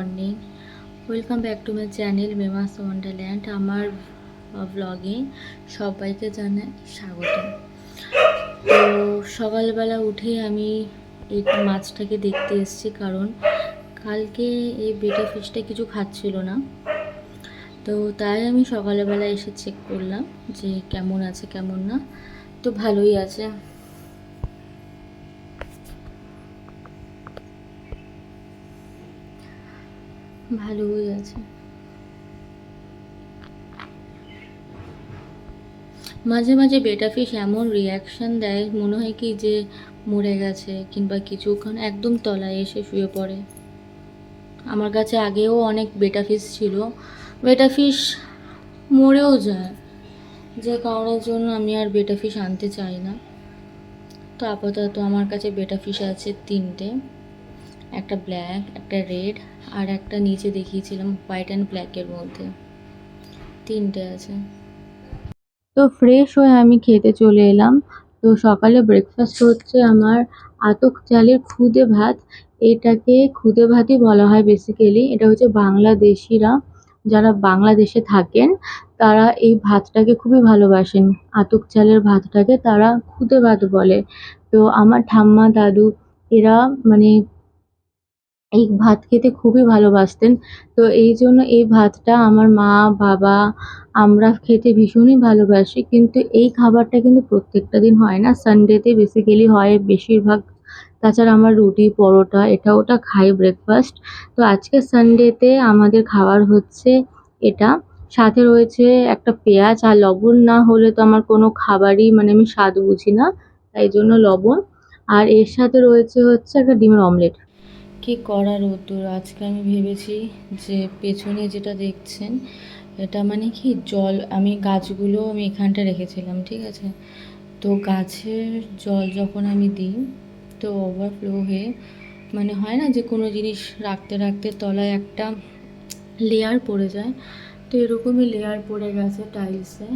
Morning, welcome back to my channel মেমাস Wonderland. আমার ব্লগে সবাইকে জানাই স্বাগত। তো সকালবেলা উঠে আমি এই মাছটাকে দেখতে এসেছি, কারণ কালকে এই বেটা ফিশটা কিছু খাচ্ছিল না। তো তাই আমি সকালবেলা এসে চেক করলাম যে কেমন আছে কেমন না। তো ভালোই আছে, ভালোই আছে। মাঝে মাঝে বেটা ফিশ এমন রিয়াকশান দেয়, মনে হয় কি যে মরে গেছে কিংবা কিছুক্ষণ একদম তলায় এসে শুয়ে পড়ে। আমার কাছে আগেও অনেক বেটা ফিশ ছিল, বেটা ফিশ মরেও যায়, যে কারণের জন্য আমি আর বেটা ফিশ আনতে চাই না। তো আপাতত আমার কাছে বেটা ফিশ আছে 3টে, একটা ব্ল্যাক, একটা রেড, আর একটা নিচে দেখিয়েছিলাম হোয়াইট অ্যান্ড ব্ল্যাকের মধ্যে। 3টে আছে। তো ফ্রেশ হয়ে আমি খেতে চলে এলাম। তো সকালে ব্রেকফাস্ট হচ্ছে আমার আতপ চালের খুদে ভাত। এটাকে খুদে ভাতই বলা হয় বেসিক্যালি। এটা হচ্ছে বাংলাদেশিরা, যারা বাংলাদেশে থাকেন তারা এই ভাতটাকে খুবই ভালোবাসেন। আতপ চালের ভাতটাকে তারা খুদে ভাত বলে। তো আমার ঠাম্মা দাদু এরা মানে এই ভাত খেতে খুবই ভালোবাসতেন। তো এই জন্য এই ভাতটা আমার মা বাবা আমরা খেতে ভীষণই ভালোবাসি। কিন্তু এই খাবারটা কিন্তু প্রত্যেকটা দিন হয় না, সানডেতে বেসিক্যালি হয় বেশিরভাগ। তাছাড়া আমার রুটি পরোটা এটা ওটা খাই ব্রেকফাস্ট। তো আজকে সানডেতে আমাদের খাবার হচ্ছে এটা। সাথে রয়েছে একটা পেঁয়াজ, আর লবণ না হলে তো আমার কোনো খাবারই আমি স্বাদ বুঝি না, তাই জন্য লবণ। আর এর সাথে রয়েছে হচ্ছে একটা ডিমের অমলেট। কি করার উত্তর, আজকে আমি ভেবেছি যে পেছনে যেটা দেখছেন এটা কি জল, আমি গাছগুলো আমি এখানটা রেখেছিলাম, ঠিক আছে। তো গাছের জল যখন আমি দিই তো ওভারফ্লো হয়ে হয় না যে কোনো জিনিস রাখতে রাখতে তলায় একটা লেয়ার পড়ে যায়, তো এরকমই লেয়ার পড়ে গেছে টাইলসে।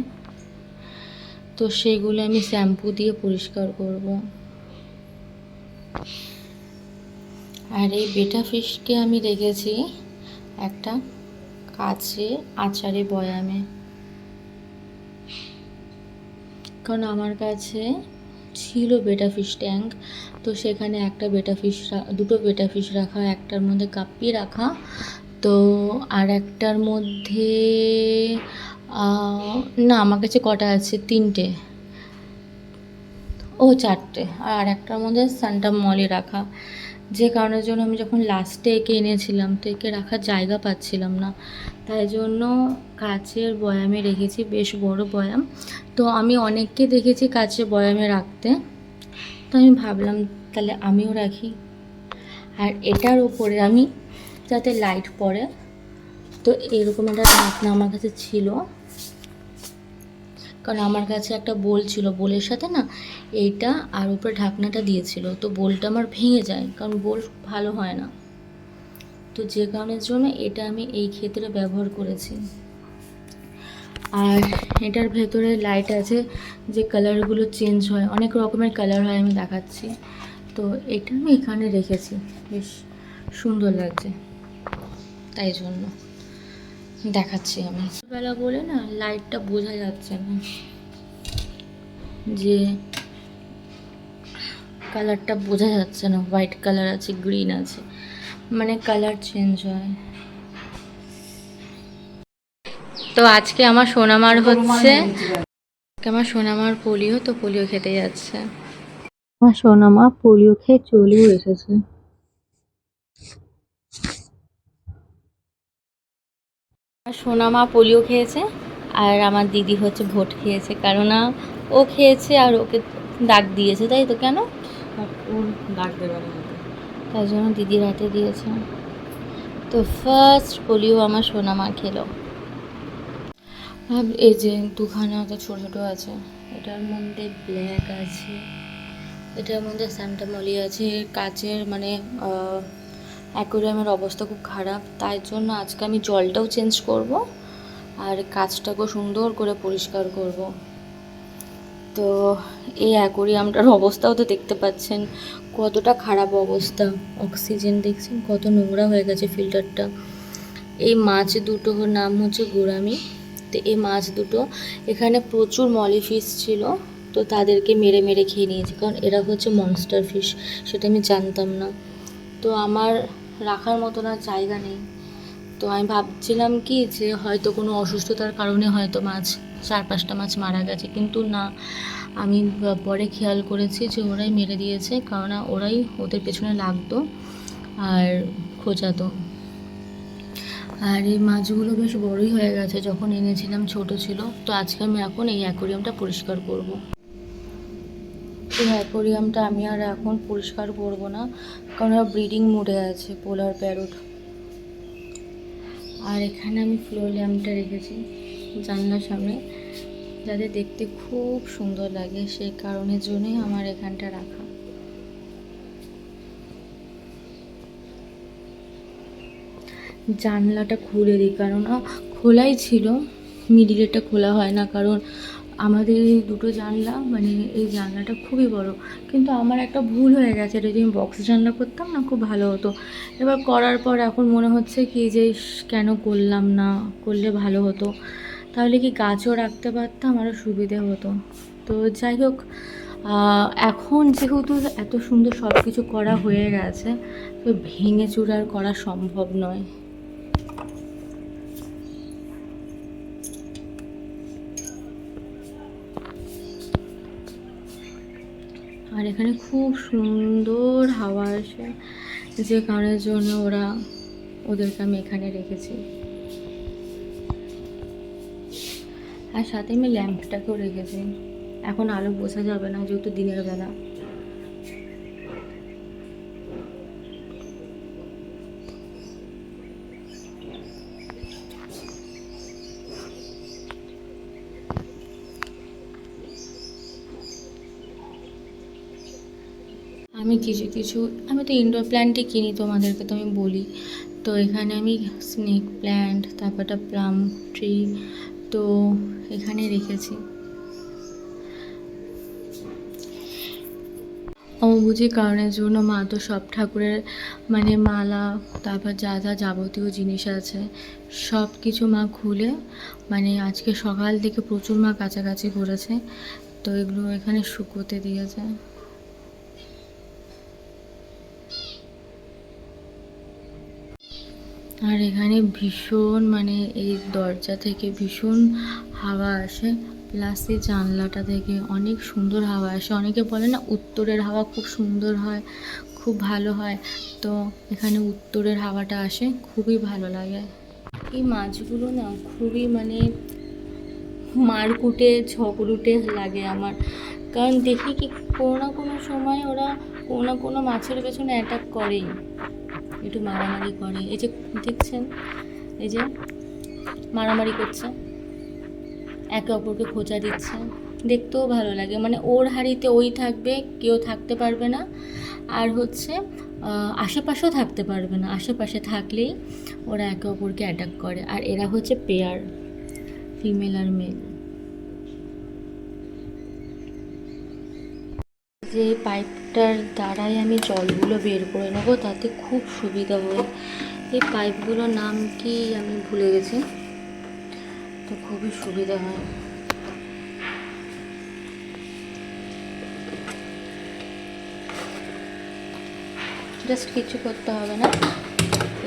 তো সেগুলো আমি শ্যাম্পু দিয়ে পরিষ্কার করব। আর এই বেটা ফিশকে আমি রেখেছি একটা কাচের আচারে বয়ামে, কারণ আমার কাছে ছিল বেটা ফিশ ট্যাঙ্ক। তো সেখানে একটা বেটা ফিশ, দুটো বেটা ফিশ রাখা, একটার মধ্যে গাপ্পি রাখা, তো আর একটার মধ্যে না, আমার কাছে কটা আছে, 3টে, ও 4টে, আর একটার মধ্যে সান্টা মলি রাখা। যে কারণের জন্য আমি যখন লাস্টে একে এনেছিলাম তো একে রাখার জায়গা পাচ্ছিলাম না, তাই জন্য কাচের বয়ামে রেখেছি, বেশ বড় বয়াম। তো আমি অনেককে দেখেছি কাচের বয়ামে রাখতে, তো আমি ভাবলাম তাহলে আমিও রাখি। আর এটার ওপরে আমি যাতে লাইট পড়ে, তো এরকম একটা ঢাকনা আমার কাছে ছিল, কারণ আমার কাছে একটা বোল ছিল, বোলের সাথে না এইটা আর উপরে ঢাকনাটা দিয়েছিল, তো বোলটা আমার ভেঙে যায়, কারণ বোল ভালো হয় না। তো যে কারণের জন্য এটা আমি এই ক্ষেত্রে ব্যবহার করেছি। আর এটার ভেতরে লাইট আছে, যে কালারগুলো চেঞ্জ হয়, অনেক রকমের কালার হয়, আমি দেখাচ্ছি। তো এটা আমি এখানে রেখেছি, বেশ সুন্দর লাগছে, তাই জন্য দেখাচ্ছি। আমি বেলা বলে না লাইটটা বোঝা যাচ্ছে না, যে কালারটা বোঝা যাচ্ছে না, হোয়াইট কালার আছে, গ্রিন আছে, কালার চেঞ্জ হয়। তো আজকে আমার সোনামার হচ্ছে, আমার সোনামার পোলিও, তো পোলিও খেতে যাচ্ছে। আমার সোনামা পোলিও খেয়ে চলেও এসেছে। সোনামা পোলিও খেয়েছে, আর আমার দিদি হচ্ছে ভোট খেয়েছে, কারণ ও খেয়েছে আর ওকে ডাক দিয়েছে, তাই তো? কেন ওর ডাক দেবে না, তাই জন্য দিদির হাতে দিয়েছে। তো ফার্স্ট পোলিও আমার সোনামা খেলো। এই যে দুখানা তো ছোটো ছোটো আছে, এটার মধ্যে ব্ল্যাক আছে, এটার মধ্যে সান্টা মলি আছে। কাচের অ্যাকোরিয়ামের অবস্থা খুব খারাপ, তাই জন্য আজকে আমি জলটাও চেঞ্জ করব আর কাচটাকেও সুন্দর করে পরিষ্কার করব। তো এই অ্যাকোরিয়ামটার অবস্থাও তো দেখতে পাচ্ছেন, কতটা খারাপ অবস্থা, অক্সিজেন দেখছেন কত নোংরা হয়ে গেছে ফিল্টারটা। এই মাছ দুটোর নাম হচ্ছে গোরামি। তো এই মাছ দুটো এখানে প্রচুর মলি ফিশ ছিল, তো তাদেরকে মেরে মেরে খেয়ে নিয়েছে, কারণ এরা হচ্ছে মনস্টার ফিশ, সেটা আমি জানতাম না। তো আমার রাখার মতো না জায়গা নেই, তো আমি ভাবছিলাম কি যে হয়তো কোনো অসুস্থতার কারণে হয়তো মাছ 4-5টা মাছ মারা গেছে, কিন্তু না, আমি পরে খেয়াল করেছি যে ওরাই মেরে দিয়েছে, কারণ ওরাই ওদের পেছনে লাগতো আর খোঁজাতো। আর এই মাছগুলো বেশ বড়ই হয়ে গেছে, যখন এনেছিলাম ছোট ছিল। তো আজকে আমি এখন এই অ্যাকোরিয়ামটা পরিষ্কার করব। এই অ্যাকোরিয়ামটা আমি আর এখন পরিষ্কার করব না, কারণ ওরা ব্রিডিং মোডে আছে, পোলার প্যারট। আর এখানে আমি ফ্লোর ল্যাম্পটা রেখেছি জানলার সামনে, যাতে দেখতে খুব সুন্দর লাগে, সেই কারণের জন্যই আমার এখানটা রাখা। জানলাটা খুলে দিই, কারণ খোলাই ছিল, মিডিলেরটা খোলা হয় না, কারণ আমাদের এই দুটো জানলা, মানে এই জানলাটা খুবই বড়। কিন্তু আমার একটা ভুল হয়ে গেছে, এটা যদি আমি বক্স জানলা করতাম না খুব ভালো হতো। এবার করার পর এখন মনে হচ্ছে কি যে কেন করলাম না, করলে ভালো হতো, তাহলে কি গাছও রাখতে পারতাম, আরও সুবিধে হতো। তো যাই হোক, এখন যেহেতু এত সুন্দর সব কিছু করা হয়ে গেছে, তো ভেঙে চুরার করা সম্ভব নয়। আর এখানে খুব সুন্দর হাওয়া আসে, যে কারণের জন্য ওদেরকে আমি এখানে রেখেছি। আর সাথে আমি ল্যাম্পটাকেও রেখেছি, এখন আলো বোঝা যাবে না যেহেতু দিনের বেলা। আমি তো ইনডোর প্ল্যান্টই কিনি, তোমাদেরকে তো আমি বলি। তো এখানে আমি স্নেক প্ল্যান্ট, তারপর একটা প্লাম ট্রি, তো এখানে রেখেছি। অম্বুজির কারণের জন্য মা তো সব ঠাকুরের মানে মালা, তারপর যা যা যাবতীয় জিনিস আছে সব কিছু মা খুলে, মানে আজকে সকাল থেকে প্রচুর মা কাছাকাছি করেছে, তো এগুলো এখানে শুকোতে দিয়েছে। আর এখানে ভীষণ মানে এই দরজা থেকে ভীষণ হাওয়া আসে, প্লাস এই জানলাটা থেকে অনেক সুন্দর হাওয়া আসে। অনেকে বলে না উত্তরের হাওয়া খুব সুন্দর হয়, খুব ভালো হয়, তো এখানে উত্তরের হাওয়াটা আসে, খুবই ভালো লাগে। এই মাছগুলো না খুবই মানে মারকুটে ঝগড়ুটে লাগে আমার, কারণ দেখি কি কোনো না কোনো সময় ওরা কোনো না কোনো মাছের পেছনে অ্যাটাক করেই, একটু মারামারি করে। এই যে দেখছেন, এই যে মারামারি করছে, একে অপরকে খোঁচা দিচ্ছে, দেখতেও ভালো লাগে। মানে ওর হাঁড়িতে ওই থাকবে, কেউ থাকতে পারবে না, আর হচ্ছে আশেপাশেও থাকতে পারবে না, আশেপাশে থাকলেই ওরা একে অপরকে অ্যাটাক করে। আর এরা হচ্ছে পেয়ার, ফিমেল আর মেল। যে পাইপটার দ্বারাই আমি জলগুলো বের করে নেবো, তাতে খুব সুবিধা হয়। এই পাইপগুলোর নাম কি আমি ভুলে গেছি, তো খুবই সুবিধা হয়। জাস্ট কিছু করতে হবে না,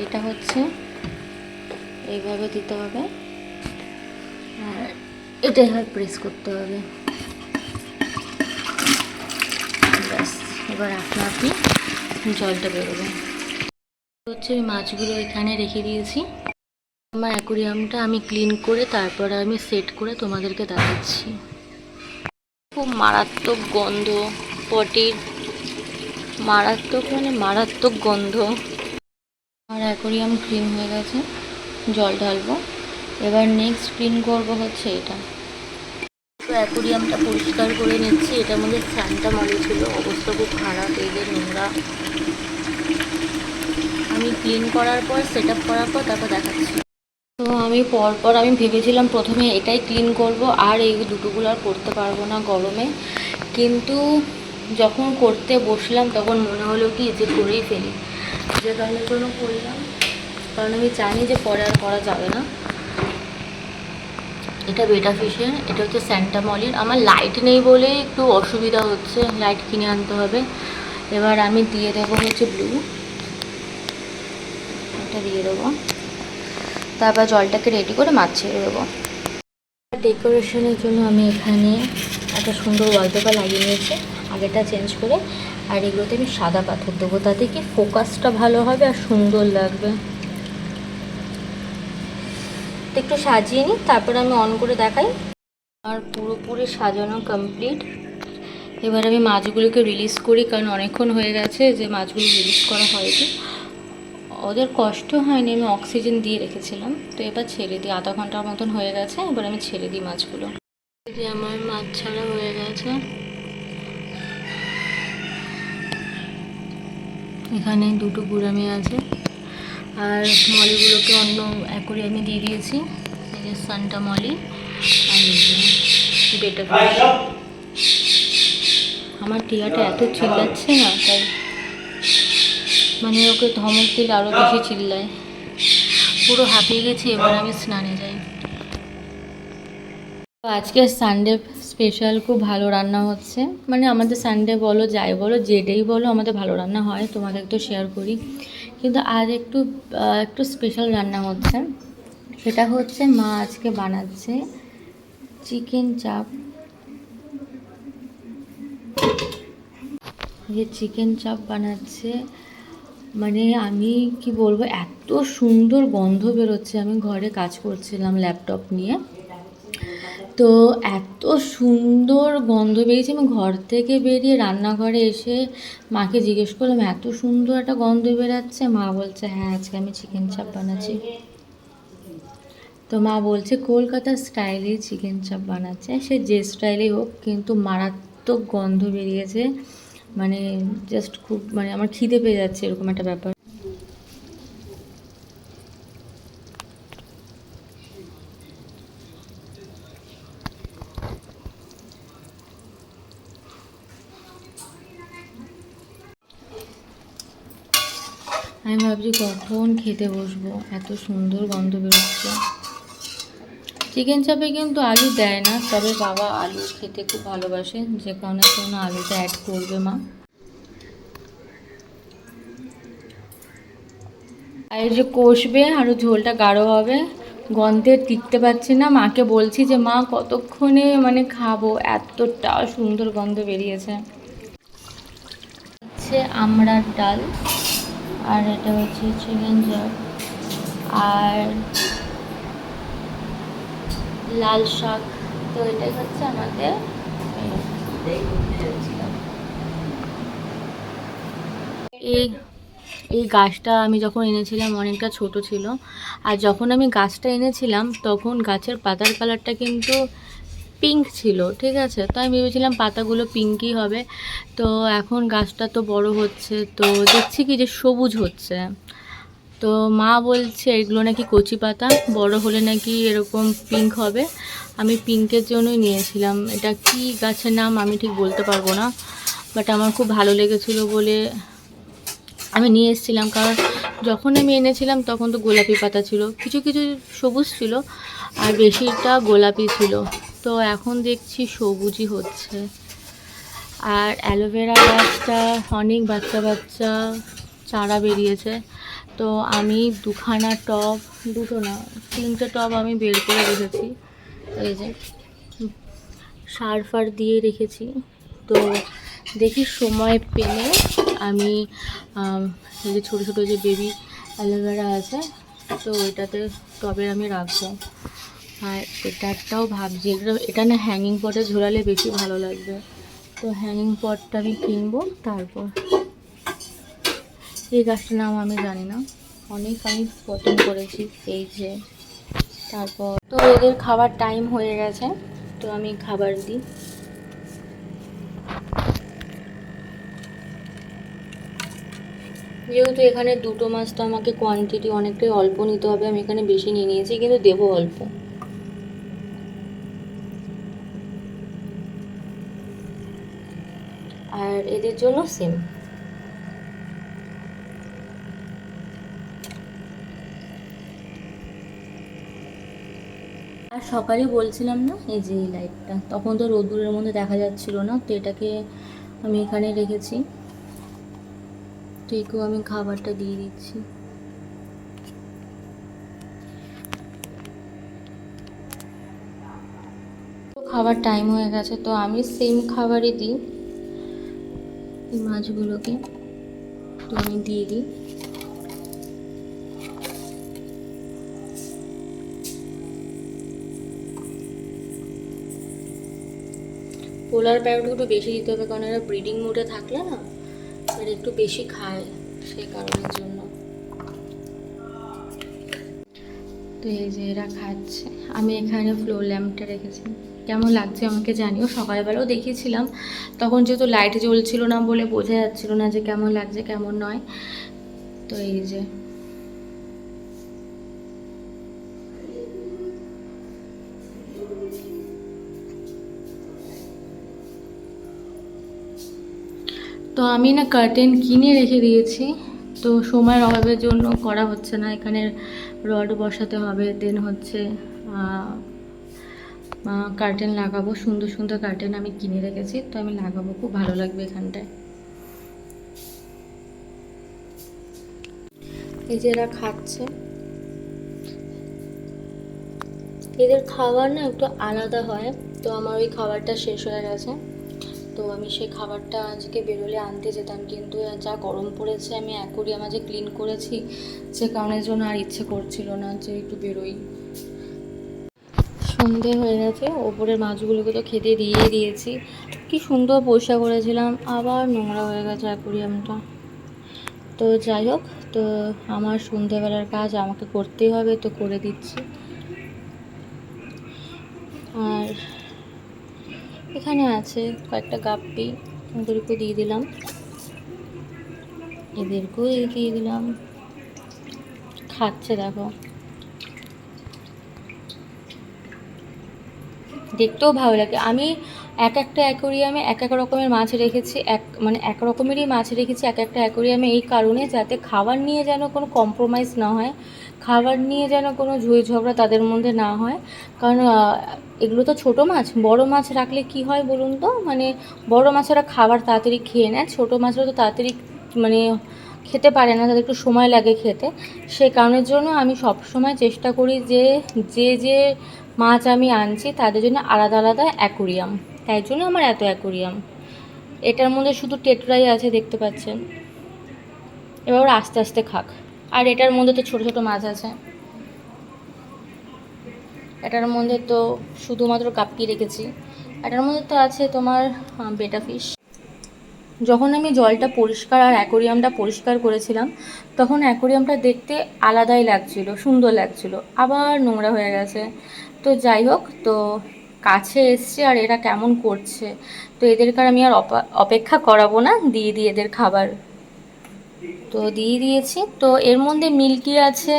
এটা হচ্ছে এইভাবে দিতে হবে, আর এটা এভাবে প্রেস করতে হবে, ব্যাস। এবার আপনা আপনি জলটা বেরোবে। হচ্ছে মাছগুলো এখানে রেখে দিয়েছি। আমার অ্যাকোরিয়ামটা আমি ক্লিন করে তারপরে আমি সেট করে তোমাদেরকে দেখাচ্ছি। খুব মারাত্মক গন্ধ পটির, মারাত্মক মানে মারাত্মক গন্ধ। আমার অ্যাকোরিয়াম ক্লিন হয়ে গেছে, জল ঢালবো। এবার নেক্সট ক্লিন করবো হচ্ছে এটা। তো অ্যাকোরিয়ামটা পরিষ্কার করে নিচ্ছি, এটার মধ্যে ফ্যানটা মারি ছিল, অবস্থা খুব খারাপ, এই যে নোংরা। আমি ক্লিন করার পর সেট আপ করার পর তারপর দেখাচ্ছি। তো আমি পরপর আমি ভেবেছিলাম প্রথমে এটাই ক্লিন করব, আর এই দুটোগুলো আর করতে পারবো না গরমে, কিন্তু যখন করতে বসলাম তখন মনে হলো কি যে করেই ফেলি, যে কারণের জন্য করলাম, কারণ আমি জানি যে পরে আর করা যাবে না। এটা বেটা ফিশের, এটা হচ্ছে স্যান্টা মলির। আমার লাইট নেই বলে একটু অসুবিধা হচ্ছে, লাইট কিনে আনতে হবে। এবার আমি দিয়ে দেবো হচ্ছে ব্লু, এটা দিয়ে দেবো, তারপর জলটাকে রেডি করে মাছ ছেড়ে দেবো। ডেকোরেশনের জন্য আমি এখানে একটা সুন্দর ওয়ালপেপার লাগিয়ে নিয়েছি, আগেটা চেঞ্জ করে। আর এগুলোতে আমি সাদা পাথর দেবো, তাতে কি ফোকাসটা ভালো হবে আর সুন্দর লাগবে। একটু সাজিয়ে নিই, তারপর আমি অন করে দেখাই। আর পুরোপুরি সাজানো কমপ্লিট। এবার আমি মাছগুলোকে রিলিজ করি, কারণ অনেকক্ষণ হয়ে গেছে যে মাছগুলো রিলিজ করা হয়নি। ওদের কষ্ট হয়নি, আমি অক্সিজেন দিয়ে রেখেছিলাম। তো এবার ছেড়ে দিই, আধা ঘন্টার মতন হয়ে গেছে। এবার আমি ছেড়ে দিই মাছগুলো। যে আমার মাছ ছাড়া হয়ে গেছে। এখানে দুটো গুড়ামি আছে, আর মলিগুলোকে অন্য অ্যাকোরিয়ামে দিয়ে দিয়েছি। এই যে সান্টা মলি আর বেটা ফিশ। আমার টিয়াটা এত চিল্লাচ্ছে না, তাই মানে ওকে ধমক দিলে আরও বেশি চিল্লায়। পুরো হাঁপিয়ে গেছি, এবার আমি স্নানে যাই। আজকে সানডে স্পেশাল, খুব ভালো রান্না হচ্ছে। মানে আমাদের সানডে বলো, যাই বলো, যেটাই বলো, আমাদের ভালো রান্না হয়, তোমাদের তো শেয়ার করি। কিন্তু আজ একটু একটু স্পেশাল রান্না হচ্ছে। সেটা হচ্ছে মা আজকে বানাচ্ছে চিকেন চাপ। যে চিকেন চাপ বানাচ্ছে, মানে আমি কি বলবো, এত সুন্দর গন্ধ বেরোচ্ছে। আমি ঘরে কাজ করছিলাম ল্যাপটপ নিয়ে, তো এত সুন্দর গন্ধ বেরিয়েছে। আমি ঘর থেকে বেরিয়ে রান্নাঘরে এসে মাকে জিজ্ঞেস করলাম, এত সুন্দর একটা গন্ধ বেরাচ্ছে। মা বলছে হ্যাঁ, আজকে আমি চিকেন চাপ বানাচ্ছি। তো মা বলছে কলকাতার স্টাইলে চিকেন চাপ বানাচ্ছে, সে যে স্টাইলেই হোক, কিন্তু মারাত্মক গন্ধ বেরিয়েছে। মানে জাস্ট খুব, মানে আমার খিদে পেয়ে যাচ্ছে, এরকম একটা ব্যাপার। আমি ভাবছি কখন খেতে বসবো, এত সুন্দর গন্ধ বেরোচ্ছে। চিকেন চাপে কিন্তু আলু দেয় না, তবে বাবা আলু খেতে খুব ভালোবাসে, যে কারণে কোনো আলুটা অ্যাড করবে মা। আর এই যে কষবে, আরও ঝোলটা গাঢ় হবে। গন্ধে টিকতে পারছি না, মাকে বলছি যে মা কতক্ষণে মানে খাবো, এতটা সুন্দর গন্ধ বেরিয়েছে। হচ্ছে আমড়ার ডাল, আর এটা হচ্ছে চিকেন চাপ, আর লাল শাক। তো এটাই হচ্ছে আমাদের। এই এই গাছটা আমি যখন এনেছিলাম অনেকটা ছোট ছিল, আর যখন আমি গাছটা এনেছিলাম তখন গাছের পাতার কালারটা কিন্তু পিঙ্ক ছিল, ঠিক আছে। তো আমি ভেবেছিলাম পাতাগুলো পিঙ্কই হবে। তো এখন গাছটা তো বড় হচ্ছে, তো দেখছি কি যে সবুজ হচ্ছে। তো মা বলছে এগুলো নাকি কচি পাতা, বড় হলে নাকি এরকম পিঙ্ক হবে। আমি পিঙ্কের জন্যই নিয়েছিলাম। এটা কি গাছের নাম আমি ঠিক বলতে পারবো না, বাট আমার খুব ভালো লেগেছিলো বলে আমি নিয়ে এসেছিলাম। কারণ যখন আমি এনেছিলাম তখন তো গোলাপি পাতা ছিল, কিছু কিছু সবুজ ছিল, আর বেশিটা গোলাপি ছিল। তো এখন দেখছি সবুজই হচ্ছে। আর অ্যালোভেরা গাছটা অনেক বাচ্চা বাচ্চা চারা বেরিয়েছে। তো আমি দুখানা টব, দুটো না, তিনটে টব আমি বের করে রেখেছি। এই যে সার ফার দিয়ে রেখেছি। তো দেখি সময় পেলে আমি এই যে ছোটো ছোটো যে বেবি অ্যালোভেরা আছে, তো এটাতে টবে আমি রাখবো। আর এটারটাও ভাবছি, এটা না হ্যাঙ্গিং পটে ঝোলালে বেশি ভালো লাগবে। তো হ্যাঙ্গিং পটটা আমি কিনবো। তারপর এই গাছটার নাম আমি জানি না, অনেক আমি পছন্দ করেছি। এই যে তারপর তো এদের খাবার টাইম হয়ে গেছে, তো আমি খাবার দিই। যেহেতু এখানে দুটো মাছ, তো আমাকে কোয়ান্টিটি অনেকটাই অল্প নিতে হবে। আমি এখানে বেশি নিয়ে নিয়েছি, কিন্তু দেবো অল্প। আর এদের জন্য সেম। আর সকালে বলছিলাম না এই যে এই লাইটটা, তখন তো রোদ্দুরের মধ্যে দেখা যাচ্ছিল না, তো এটাকে আমি এখানে রেখেছি। তো একেও আমি খাবারটা দিয়ে দিচ্ছি। তো খাবার টাইম হয়ে গেছে, তো আমি সেম খাবারই দিই এই মাছগুলোকে। তো আমি দিয়ে দিই। পোলার প্যারোটকে একটু বেশি দিতে হবে, কারণ এরা ব্রিডিং মোডে থাকলে না এরা একটু বেশি খায়, সেই কারণের জন্য। তো এই যে এরা খাচ্ছে। আমি এখানে ফ্লোর ল্যাম্পটা রেখেছি, কেমন লাগছে আমাকে জানিও। সকালবেলাও দেখিয়েছিলাম, তখন যেহেতু লাইট জ্বলছিল না বলে বোঝা যাচ্ছিল না যে কেমন লাগছে কেমন নয়। তো এই যে তো আমি না কার্টেন কিনে রেখে দিয়েছি, তো সময়ের অভাবের জন্য করা হচ্ছে না। এখানে রড বসাতে হবে, দেন হচ্ছে কার্টেন লাগাবো। সুন্দর সুন্দর কার্টেন আমি কিনে রেখেছি, তো আমি লাগাবো, খুব ভালো লাগবে এখানটায়। এই যে এরা খাচ্ছে, এদের খাবার না একটু আলাদা হয়। তো আমার ওই খাবারটা শেষ হয়ে গেছে, তো আমি সেই খাবারটা আজকে বেরোলে আনতে যেতাম, কিন্তু যা গরম পড়েছে, আমি অ্যাকোরিয়াম আজকে ক্লিন করেছি, সে কারণের জন্য আর ইচ্ছে করছিল না যে একটু বেরোই। সন্ধে হয়ে গেছে, ওপরের মাছগুলোকে তো খেতে দিয়ে দিয়েছি। কি সুন্দর পরিষ্কার করেছিলাম, আবার নোংরা হয়ে গেছে অ্যাকোরিয়ামটা। তো যাই হোক, তো আমার সন্ধেবেলার কাজ আমাকে করতেই হবে, তো করে দিচ্ছি। আর এখানে আছে কয়েকটা গাপ্পি, ওদেরকেও দিয়ে দিলাম, এদেরকেও দিয়ে দিলাম। খাচ্ছে দেখো, দেখতেও ভালো লাগে। আমি এক একটা অ্যাকোরিয়ামে এক এক রকমের মাছ রেখেছি, এক রকমেরই মাছ রেখেছি এক একটা অ্যাকোরিয়ামে, এই কারণে যাতে খাবার নিয়ে যেন কোনো কম্প্রোমাইজ না হয়, খাবার নিয়ে যেন কোনো ঝুঁই ঝগড়া তাদের মধ্যে না হয়। কারণ এগুলো তো ছোটো মাছ, বড় মাছ রাখলে কি হয় বলুন তো, মানে বড় মাছেরা খাবার তাড়াতাড়ি খেয়ে নেয়, ছোটো মাছরা তো তাড়াতাড়ি মানে খেতে পারে না, তাদের একটু সময় লাগে খেতে। সে কারণের জন্য আমি সব সময় চেষ্টা করি যে যে যে মাছ আমি আনছি তাদের জন্য আলাদা আলাদা অ্যাকোরিয়াম। তাই জন্য আমার এত অ্যাকোরিয়াম। এটার মধ্যে শুধু টেট্রাই আছে দেখতে পাচ্ছেন, এবার ওরা আস্তে আস্তে খাক। আর এটার মধ্যে তো ছোটো ছোটো মাছ আছে, এটার মধ্যে তো শুধুমাত্র গাপ্পি রেখেছি, এটার মধ্যে তো আছে তোমার বেটা ফিশ। যখন আমি জলটা পরিষ্কার আর অ্যাকোরিয়ামটা পরিষ্কার করেছিলাম, তখন অ্যাকোরিয়ামটা দেখতে আলাদাই লাগছিল, সুন্দর লাগছিল, আবার নোংরা হয়ে গেছে। তো যাই হোক, তো কাছে এসছে আর এরা কেমন করছে, তো এদেরকে আমি আর অপেক্ষা করাবো না, দিয়ে দিই এদের খাবার। তো দিয়ে দিয়েছি। তো এর মধ্যে মিল্কি আছে,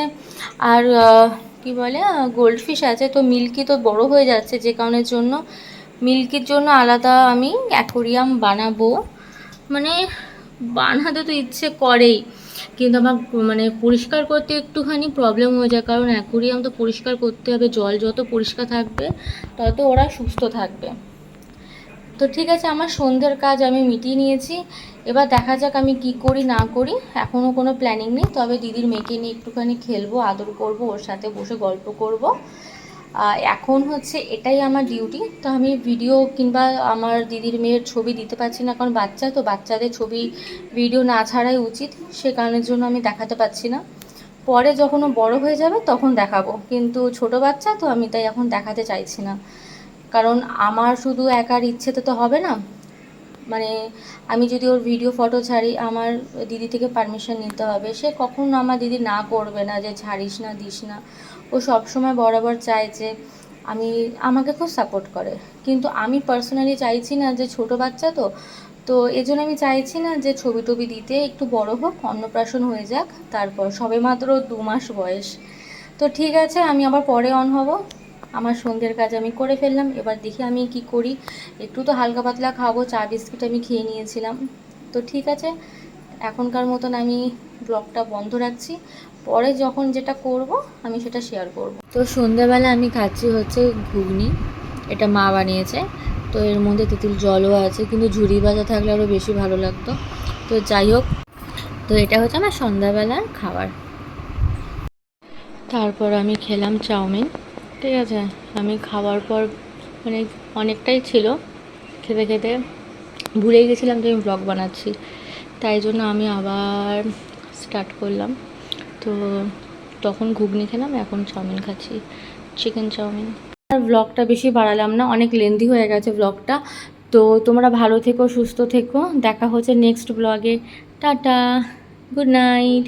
আর কি বলে গোল্ডফিশ আছে। তো মিল্কি তো বড় হয়ে যাচ্ছে, যে কারণের জন্য মিল্কির জন্য আলাদা আমি অ্যাকোরিয়াম বানাবো। মানে বানাতে তো ইচ্ছে করেই, কিন্তু আমার মানে পরিষ্কার করতে একটুখানি প্রবলেম হয়ে যায়, কারণ অ্যাকোরিয়াম তো পরিষ্কার করতে হবে, জল যত পরিষ্কার থাকবে তত ওরা সুস্থ থাকবে। তো ঠিক আছে, আমার সন্ধ্যের কাজ আমি মিটিয়ে নিয়েছি, এবার দেখা যাক আমি কি করি না করি। এখনও কোনো প্ল্যানিং নেই, তবে দিদির মেয়েকে নিয়ে একটুখানি খেলবো, আদর করব, ওর সাথে বসে গল্প করব। এখন হচ্ছে এটাই আমার ডিউটি। তো আমি ভিডিও কিংবা আমার দিদির মেয়ের ছবি দিতে পারছি না, কারণ বাচ্চা তো, বাচ্চাদের ছবি ভিডিও না ছাড়াই উচিত, সে কারণের জন্য আমি দেখাতে পারছি না। পরে যখন ও বড় হয়ে যাবে তখন দেখাবো, কিন্তু ছোট বাচ্চা তো আমি তাই এখন দেখাতে চাইছি না, কারণ আমার শুধু একার ইচ্ছেতে তো হবে না। মানে আমি যদি ওর ভিডিও ফটো ছাড়ি, আমার দিদি থেকে পারমিশন নিতে হবে, সে কখনো আমার দিদি না করবে না যে ছাড়িস না দিস না। ও সবসময় বরাবর চায় যে আমাকে খুব সাপোর্ট করে, কিন্তু আমি পার্সোনালি চাইছি না, যে ছোট বাচ্চা তো, তো এজন্য আমি চাইছি না যে ছবি টবি দিতে, একটু বড় হোক, অন্নপ্রাশন হয়ে যাক, তারপর সবে মাত্র 2 মাস বয়স। তো ঠিক আছে, আমি আবার পরে অন হব। আমার সন্ধ্যের কাজ আমি করে ফেললাম। এবার দেখি আমি কি করি, একটু তো হালকা পাতলা খাবো, চা বিস্কিট আমি খেয়ে নিয়েছিলাম। তো ঠিক আছে, এখনকার মতন আমি ব্লগটা বন্ধ রাখছি, পরে যখন যেটা করব আমি সেটা শেয়ার করব। তো সন্ধ্যাবেলা আমি খাচ্ছি হচ্ছে ঘুগনি, এটা মা বানিয়েছে। তো এর মধ্যে তেঁতুল জলও আছে, কিন্তু ঝুরি ভাজা থাকলে আরও বেশি ভালো লাগতো। তো যাই হোক, তো এটা হচ্ছে আমার সন্ধ্যাবেলার খাবার। তারপর আমি খেলাম চাউমিন। ঠিক আছে, আমি খাওয়ার পর মানে অনেকটাই ছিল, খেতে খেতে ভুলেই গেছিলাম যে আমি ব্লগ বানাচ্ছি, তাই জন্য আমি আবার স্টার্ট করলাম। তো তখন ঘুগনি খেলাম, এখন চাউমিন খাচ্ছি, চিকেন চাউমিন। আর ব্লগটা বেশি বাড়ালাম না, অনেক লেন্দি হয়ে গেছে ব্লগটা। তো তোমরা ভালো থেকো, সুস্থ থেকো, দেখা হচ্ছে নেক্সট ব্লগে। Tata, good night.